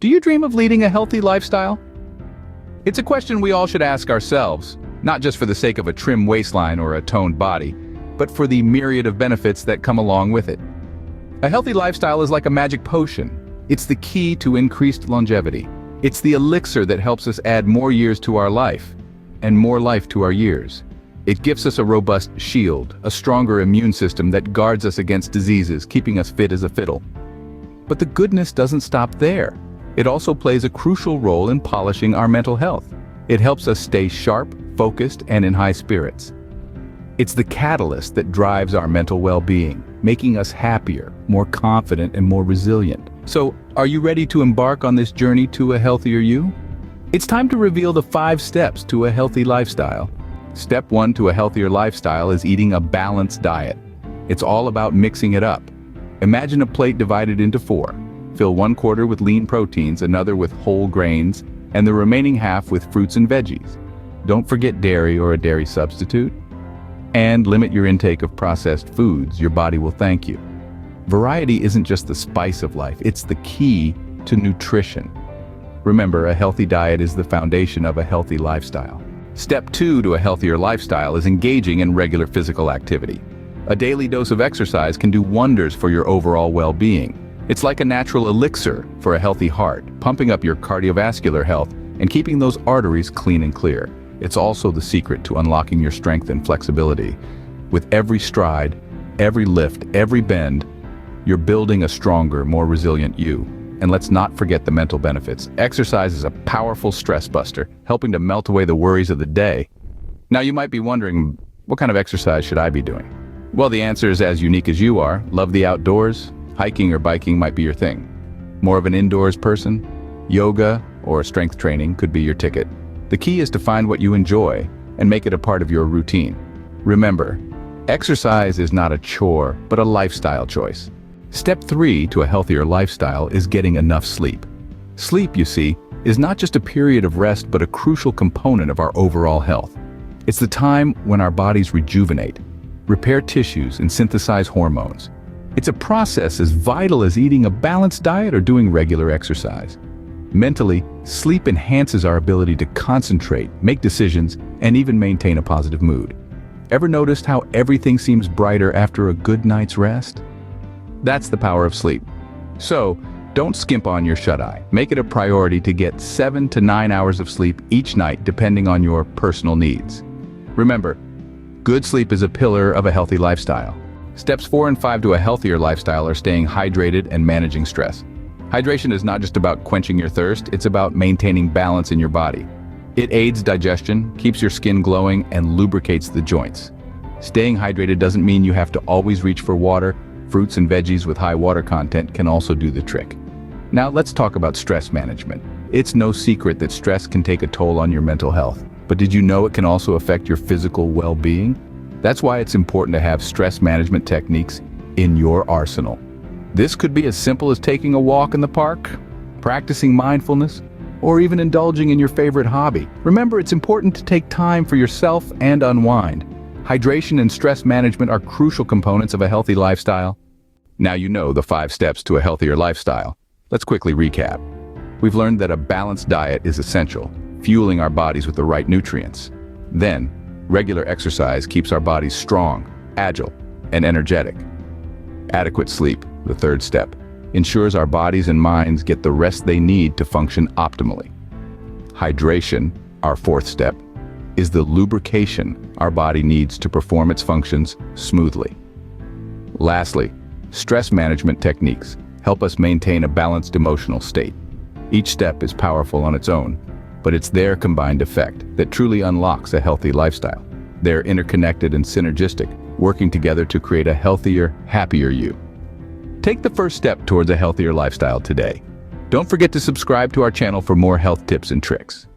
Do you dream of leading a healthy lifestyle? It's a question we all should ask ourselves, not just for the sake of a trim waistline or a toned body, but for the myriad of benefits that come along with it. A healthy lifestyle is like a magic potion. It's the key to increased longevity. It's the elixir that helps us add more years to our life, and more life to our years. It gives us a robust shield, a stronger immune system that guards us against diseases, keeping us fit as a fiddle. But the goodness doesn't stop there. It also plays a crucial role in polishing our mental health. It helps us stay sharp, focused, and in high spirits. It's the catalyst that drives our mental well-being, making us happier, more confident, and more resilient. So, are you ready to embark on this journey to a healthier you? It's time to reveal the 5 steps to a healthy lifestyle. Step 1 to a healthier lifestyle is eating a balanced diet. It's all about mixing it up. Imagine a plate divided into 4. Fill 1/4 with lean proteins, another with whole grains, and the remaining half with fruits and veggies. Don't forget dairy or a dairy substitute. And limit your intake of processed foods. Your body will thank you. Variety isn't just the spice of life, it's the key to nutrition. Remember, a healthy diet is the foundation of a healthy lifestyle. Step 2 to a healthier lifestyle is engaging in regular physical activity. A daily dose of exercise can do wonders for your overall well-being. It's like a natural elixir for a healthy heart, pumping up your cardiovascular health and keeping those arteries clean and clear. It's also the secret to unlocking your strength and flexibility. With every stride, every lift, every bend, you're building a stronger, more resilient you. And let's not forget the mental benefits. Exercise is a powerful stress buster, helping to melt away the worries of the day. Now you might be wondering, what kind of exercise should I be doing? Well, the answer is as unique as you are. Love the outdoors? Hiking or biking might be your thing. More of an indoors person? Yoga or strength training could be your ticket. The key is to find what you enjoy and make it a part of your routine. Remember, exercise is not a chore, but a lifestyle choice. Step 3 to a healthier lifestyle is getting enough sleep. Sleep, you see, is not just a period of rest, but a crucial component of our overall health. It's the time when our bodies rejuvenate, repair tissues, and synthesize hormones. It's a process as vital as eating a balanced diet or doing regular exercise. Mentally, sleep enhances our ability to concentrate, make decisions, and even maintain a positive mood. Ever noticed how everything seems brighter after a good night's rest? That's the power of sleep. So, don't skimp on your shut-eye. Make it a priority to get 7 to 9 hours of sleep each night, depending on your personal needs. Remember, good sleep is a pillar of a healthy lifestyle. Steps 4 and 5 to a healthier lifestyle are staying hydrated and managing stress. Hydration is not just about quenching your thirst, it's about maintaining balance in your body. It aids digestion, keeps your skin glowing, and lubricates the joints. Staying hydrated doesn't mean you have to always reach for water. Fruits and veggies with high water content can also do the trick. Now let's talk about stress management. It's no secret that stress can take a toll on your mental health. But did you know it can also affect your physical well-being? That's why it's important to have stress management techniques in your arsenal. This could be as simple as taking a walk in the park, practicing mindfulness, or even indulging in your favorite hobby. Remember, it's important to take time for yourself and unwind. Hydration and stress management are crucial components of a healthy lifestyle. Now you know the 5 steps to a healthier lifestyle. Let's quickly recap. We've learned that a balanced diet is essential, fueling our bodies with the right nutrients. Then, regular exercise keeps our bodies strong, agile, and energetic. Adequate sleep, the 3rd step, ensures our bodies and minds get the rest they need to function optimally. Hydration, our 4th step, is the lubrication our body needs to perform its functions smoothly. Lastly, stress management techniques help us maintain a balanced emotional state. Each step is powerful on its own, but it's their combined effect that truly unlocks a healthy lifestyle. They're interconnected and synergistic, working together to create a healthier, happier you. Take the first step towards a healthier lifestyle today. Don't forget to subscribe to our channel for more health tips and tricks.